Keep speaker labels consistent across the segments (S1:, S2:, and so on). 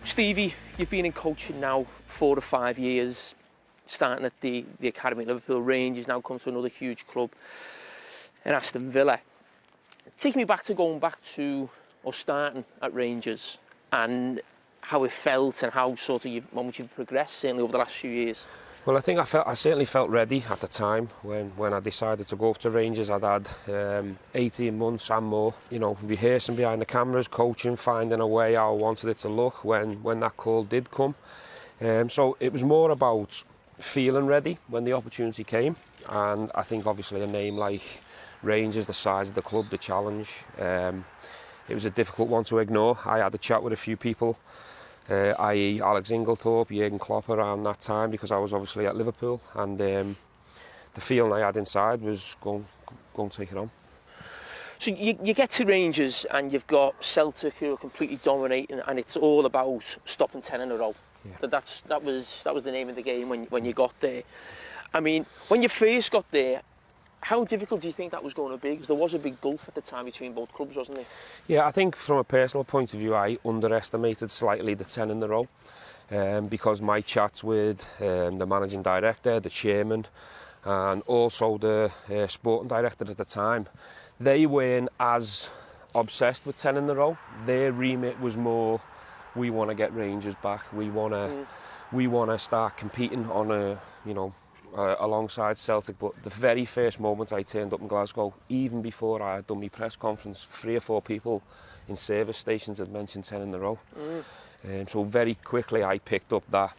S1: Stevie, you've been in coaching now 4 or 5 years, starting at the academy at Liverpool. Rangers now comes to another huge club in Aston Villa. Take me back to starting at Rangers and how it felt and how sort of how much you've progressed certainly over the last few years.
S2: Well, I think I certainly felt ready at the time when I decided to go up to Rangers. I'd had 18 months and more, rehearsing behind the cameras, coaching, finding a way how I wanted it to look when that call did come. So it was more about feeling ready when the opportunity came. And I think obviously a name like Rangers, the size of the club, the challenge, it was a difficult one to ignore. I had a chat with a few people, i.e. Alex Inglethorpe, Jurgen Klopp around that time, because I was obviously at Liverpool, and the feeling I had inside was go and take it on.
S1: So you get to Rangers and you've got Celtic who are completely dominating, and it's all about stopping 10 in a row. Yeah. That was the name of the game when you got there. I mean, when you first got there, how difficult do you think that was going to be? Because there was a big gulf at the time between both clubs, wasn't there?
S2: Yeah, I think from a personal point of view, I underestimated slightly the 10 in a row, because my chats with the managing director, the chairman, and also the sporting director at the time, they weren't as obsessed with 10 in a row. Their remit was more, we want to get Rangers back. We want to start competing on alongside Celtic. But the very first moment I turned up in Glasgow, even before I had done my press conference, 3 or 4 people in service stations had mentioned 10 in a row. So very quickly I picked up that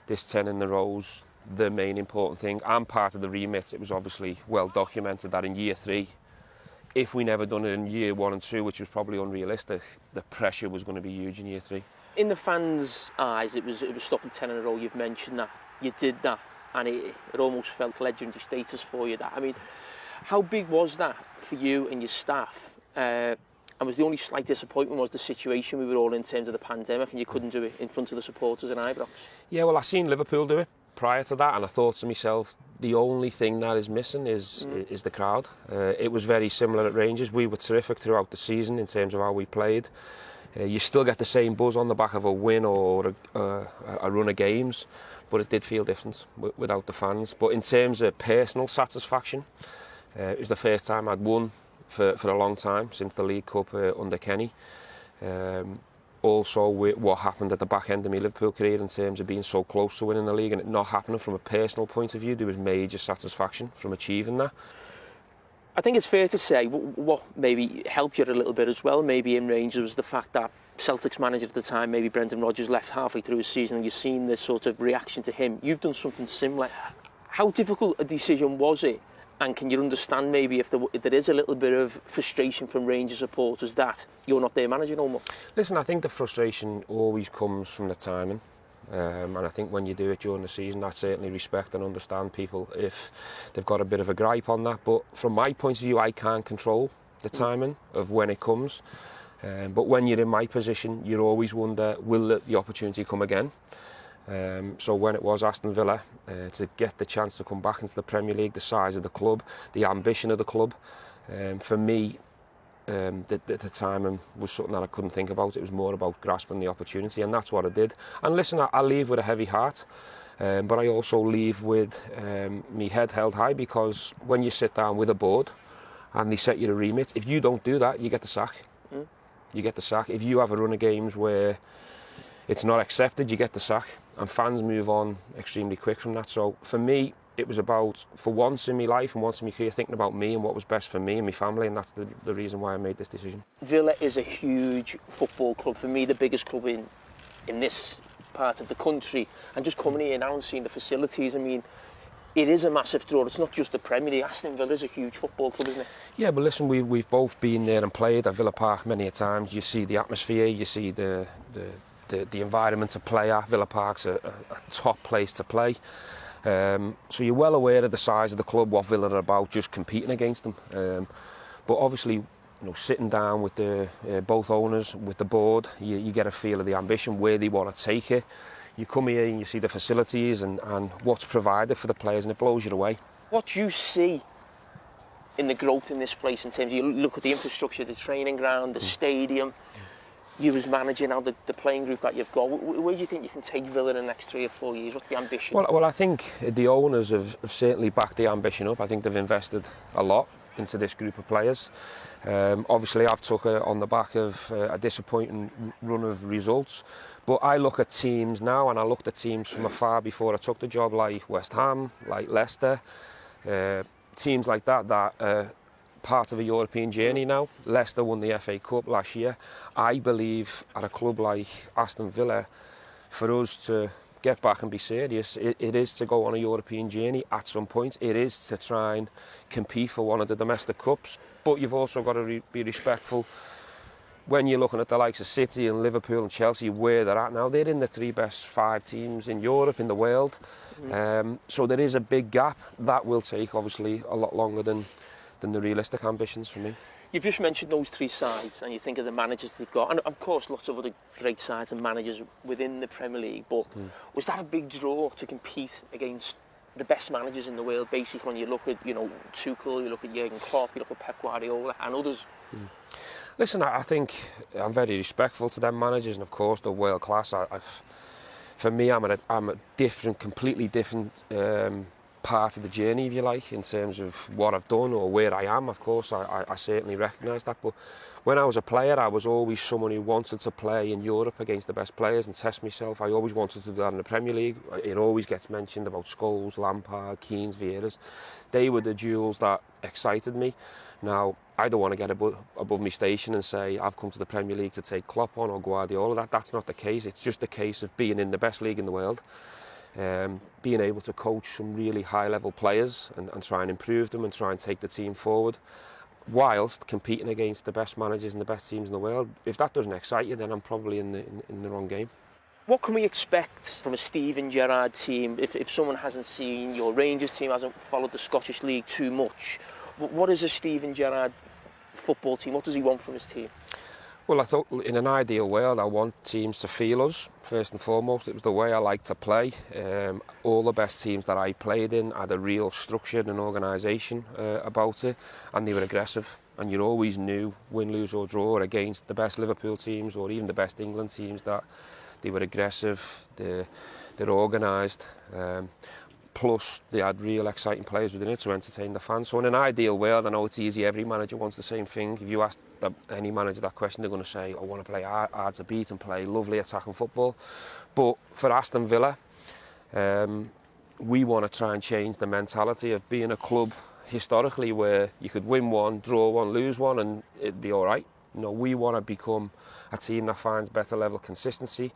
S2: this 10 in a row's the main important thing, and part of the remit. It was obviously well documented that in year 3, if we never done it in year 1 and 2, which was probably unrealistic, the pressure was going to be huge in year 3.
S1: In the fans' eyes, it was stopping 10 in a row. You've mentioned that. You did that, and it almost felt legendary status for you. That, I mean, how big was that for you and your staff? And was the only slight disappointment was the situation we were all in terms of the pandemic, and you couldn't do it in front of the supporters in Ibrox? Yeah,
S2: well, I seen Liverpool do it prior to that, and I thought to myself, the only thing that is missing is the crowd. It was very similar at Rangers. We were terrific throughout the season in terms of how we played. You still get the same buzz on the back of a win or a run of games, but it did feel different without the fans. But in terms of personal satisfaction, it was the first time I'd won for a long time, since the League Cup under Kenny. Also with what happened at the back end of my Liverpool career in terms of being so close to winning the league and it not happening from a personal point of view, there was major satisfaction from achieving that.
S1: I think it's fair to say what maybe helped you a little bit as well, maybe in Rangers, was the fact that Celtic's manager at the time, maybe Brendan Rodgers, left halfway through his season, and you've seen the sort of reaction to him. You've done something similar. How difficult a decision was it? And can you understand maybe if there is a little bit of frustration from Rangers supporters that you're not their manager no more?
S2: Listen, I think the frustration always comes from the timing. And I think when you do it during the season, I certainly respect and understand people if they've got a bit of a gripe on that. But from my point of view, I can't control the timing of when it comes. But when you're in my position, you always wonder, will the opportunity come again? So when it was Aston Villa, to get the chance to come back into the Premier League, the size of the club, the ambition of the club, for me, the timing was something that I couldn't think about. It was more about grasping the opportunity, and that's what I did. And listen, I leave with a heavy heart, but I also leave with me head held high, because when you sit down with a board and they set you a remit, if you don't do that, you get the sack. You get the sack. If you have a run of games where it's not accepted, you get the sack, and fans move on extremely quick from that. So for me, it was about, for once in my life and once in my career, thinking about me and what was best for me and my family, and that's the reason why I made this decision.
S1: Villa is a huge football club. For me, the biggest club in this part of the country. And just coming here now and seeing the facilities, I mean, it is a massive draw. It's not just the Premier League. Aston Villa is a huge football club, isn't it?
S2: Yeah, but listen, we've both been there and played at Villa Park many a times. You see the atmosphere, you see the environment to play at. Villa Park's a top place to play. So you're well aware of the size of the club, what Villa are about, just competing against them. But obviously, sitting down with the both owners, with the board, you get a feel of the ambition, where they want to take it. You come here and you see the facilities and what's provided for the players, and it blows you away.
S1: What do you see in the growth in this place in terms of, you look at the infrastructure, the training ground, the stadium, you as manager now, the playing group that you've got, where do you think you can take Villa in the next 3 or 4 years? What's the ambition?
S2: Well, I think the owners have certainly backed the ambition up. I think they've invested a lot into this group of players. Obviously, I've took it on the back of a disappointing run of results. But I look at teams now, and I looked at teams from afar before I took the job, like West Ham, like Leicester, teams like that part of a European journey now. Leicester won the FA Cup last year. I believe at a club like Aston Villa, for us to get back and be serious, it is to go on a European journey at some point. It is to try and compete for one of the domestic cups. But you've also got to be respectful when you're looking at the likes of City and Liverpool and Chelsea, where they're at now. They're in the 3 best 5 teams in Europe, in the world. So there is a big gap. That will take, obviously, a lot longer than the realistic ambitions for me.
S1: You've just mentioned those 3 sides, and you think of the managers they've got, and of course lots of other great sides and managers within the Premier League, but was that a big draw to compete against the best managers in the world, basically, when you look at, Tuchel, you look at Jurgen Klopp, you look at Pep Guardiola and others?
S2: Listen, I think I'm very respectful to them managers, and of course they're world class. For me, I'm a different, completely different part of the journey, if you like, in terms of what I've done or where I am. Of course, I certainly recognise that. But when I was a player, I was always someone who wanted to play in Europe against the best players and test myself. I always wanted to do that in the Premier League. It always gets mentioned about Scholes, Lampard, Keane's, Vieira's. They were the duels that excited me. Now, I don't want to get above my station and say I've come to the Premier League to take Klopp on or Guardiola. That's not the case. It's just a case of being in the best league in the world. Being able to coach some really high-level players and try and improve them and try and take the team forward, whilst competing against the best managers and the best teams in the world. If that doesn't excite you, then I'm probably in the wrong game.
S1: What can we expect from a Steven Gerrard team if someone hasn't seen your Rangers team, hasn't followed the Scottish League too much? What is a Steven Gerrard football team? What does he want from his team?
S2: Well, I thought in an ideal world I want teams to feel us, first and foremost. It was the way I like to play. All the best teams that I played in had a real structure and organisation about it, and they were aggressive. And you always knew, win, lose or draw, against the best Liverpool teams or even the best England teams, that they were aggressive, they're organised. Plus, they had real exciting players within it to entertain the fans. So in an ideal world, I know it's easy, every manager wants the same thing. If you ask any manager that question, they're going to say, I want to play hard to beat and play lovely attacking football. But for Aston Villa, we want to try and change the mentality of being a club historically where you could win one, draw one, lose one, and it'd be all right. No, we want to become a team that finds better level consistency.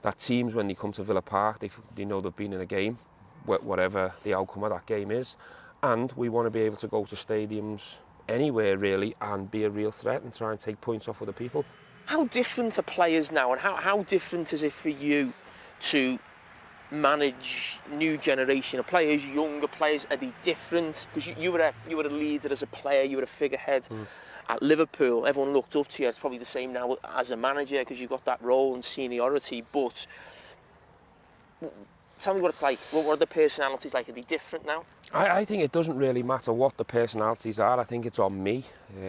S2: That teams, when they come to Villa Park, they know they've been in a game, whatever the outcome of that game is. And we want to be able to go to stadiums anywhere really and be a real threat and try and take points off other people.
S1: How different are players now, and how different is it for you to manage new generation of players, younger players? Are they different? Because you were a leader as a player, you were a figurehead at Liverpool. Everyone looked up to you. It's probably the same now as a manager because you've got that role and seniority. But tell me what it's like. What are the personalities like? Are they different now?
S2: I think it doesn't really matter what the personalities are. I think it's on me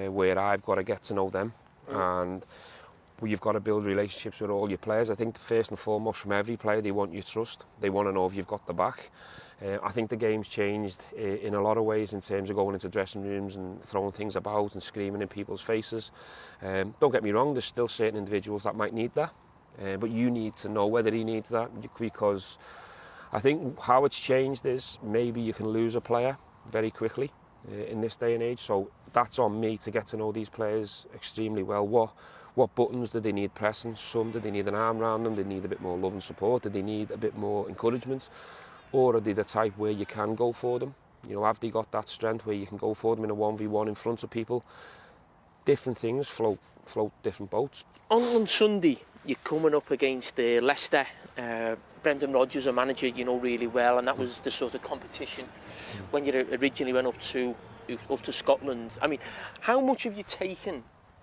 S2: where I've got to get to know them. And you've got to build relationships with all your players. I think first and foremost from every player, they want your trust. They want to know if you've got the back. I think the game's changed in a lot of ways in terms of going into dressing rooms and throwing things about and screaming in people's faces. Don't get me wrong, there's still certain individuals that might need that. But you need to know whether he needs that, because I think how it's changed is maybe you can lose a player very quickly in this day and age. So that's on me to get to know these players extremely well. What buttons do they need pressing? Some do they need an arm around them? Do they need a bit more love and support? Do they need a bit more encouragement? Or are they the type where you can go for them? You know, have they got that strength where you can go for them in a 1v1 in front of people? Different things float different boats.
S1: On Sunday, you're coming up against Leicester. Brendan Rodgers, a manager you know really well, and that was the sort of competition when you originally went up to Scotland. I mean, how much have you taken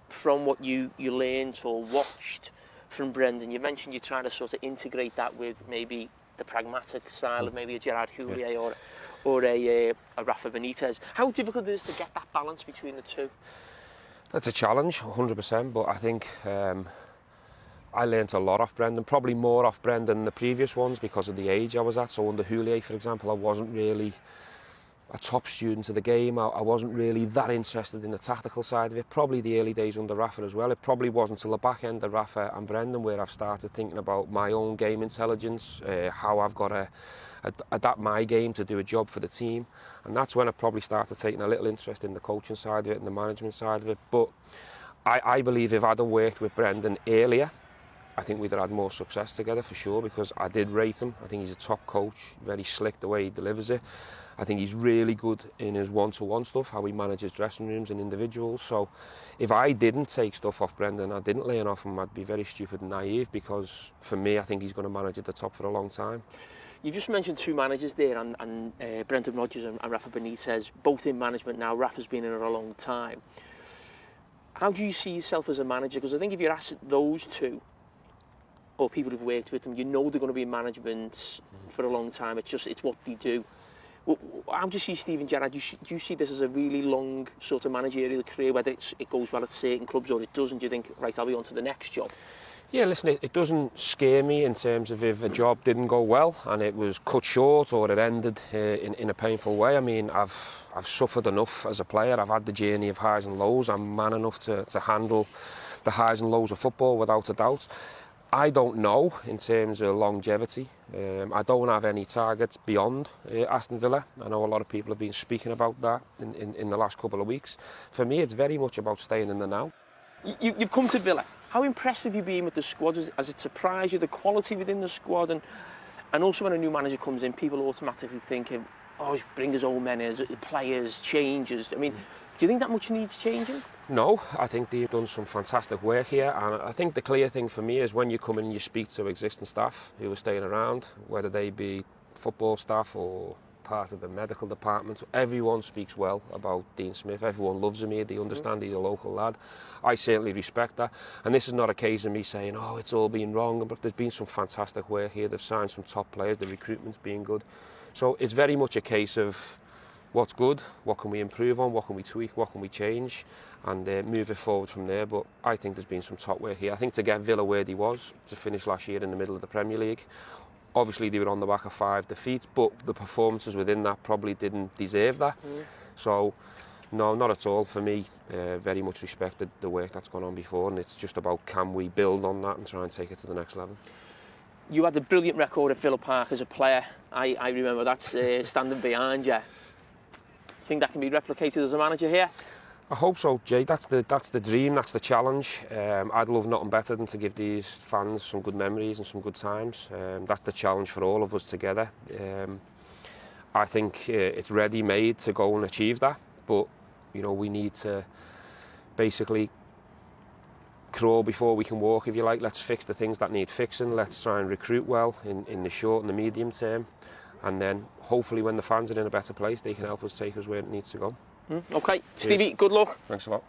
S1: from what you learned or watched from Brendan? You mentioned you're trying to sort of integrate that with maybe the pragmatic style of maybe a Gerard Houllier or a Rafa Benitez. How difficult it is to get that balance between the two?
S2: That's a challenge, 100%, but I think I learnt a lot off Brendan, probably more off Brendan than the previous ones because of the age I was at. So under Houllier, for example, I wasn't really a top student of the game. I wasn't really that interested in the tactical side of it. Probably the early days under Rafa as well. It probably wasn't until the back end of Rafa and Brendan where I've started thinking about my own game intelligence, how I've got to adapt my game to do a job for the team. And that's when I probably started taking a little interest in the coaching side of it and the management side of it. But I believe if I'd have worked with Brendan earlier, I think we'd have had more success together for sure, because I did rate him. I think he's a top coach, very slick the way he delivers it. I think he's really good in his one-to-one stuff, how he manages dressing rooms and individuals. So if I didn't take stuff off Brendan, I didn't learn off him, I'd be very stupid and naive, because for me, I think he's going to manage at the top for a long time.
S1: You just mentioned two managers there, and Brendan Rodgers and Rafa Benitez, both in management now. Rafa's been in it a long time. How do you see yourself as a manager? Because I think if you're asked those two, or people who've worked with them, you know they're going to be in management for a long time. It's what they do. How do you see Steven Gerrard? Do you see this as a really long sort of managerial career, whether it goes well at certain clubs or it doesn't? Do you think, right, I'll be on to the next job?
S2: Yeah, listen, it doesn't scare me in terms of if a job didn't go well and it was cut short or it ended in a painful way. I mean, I've suffered enough as a player. I've had the journey of highs and lows. I'm man enough to handle the highs and lows of football without a doubt. I don't know in terms of longevity. I don't have any targets beyond Aston Villa. I know a lot of people have been speaking about that in the last couple of weeks. For me, it's very much about staying in the now.
S1: You've come to Villa. How impressed have you been with the squad? Has it surprised you, the quality within the squad? And also when a new manager comes in, people automatically thinking, oh, he's bring his own men in, players, changes. I mean, do you think that much needs changing?
S2: No, I think they've done some fantastic work here, and I think the clear thing for me is when you come in and you speak to existing staff who are staying around, whether they be football staff or part of the medical department, everyone speaks well about Dean Smith. Everyone loves him here. They understand he's a local lad. I certainly respect that, and this is not a case of me saying, oh, it's all been wrong, but there's been some fantastic work here. They've signed some top players. The recruitment's been good. So it's very much a case of what's good, what can we improve on, what can we tweak, what can we change, and move it forward from there. But I think there's been some top work here. I think to get Villa where they was, to finish last year in the middle of the Premier League, obviously they were on the back of 5 defeats, but the performances within that probably didn't deserve that. So no, not at all. For me, very much respected the work that's gone on before, and it's just about can we build on that and try and take it to the next level.
S1: You had a brilliant record at Villa Park as a player. I remember that standing behind you. Do you think that can be replicated as a manager here?
S2: I hope so, Jay. That's the dream, that's the challenge. I'd love nothing better than to give these fans some good memories and some good times. That's the challenge for all of us together. I think it's ready-made to go and achieve that, but you know, we need to basically crawl before we can walk, if you like. Let's fix the things that need fixing. Let's try and recruit well in the short and the medium term, and then hopefully when the fans are in a better place, they can help us take us where it needs to go.
S1: Okay, Stevie, good luck.
S2: Thanks a lot.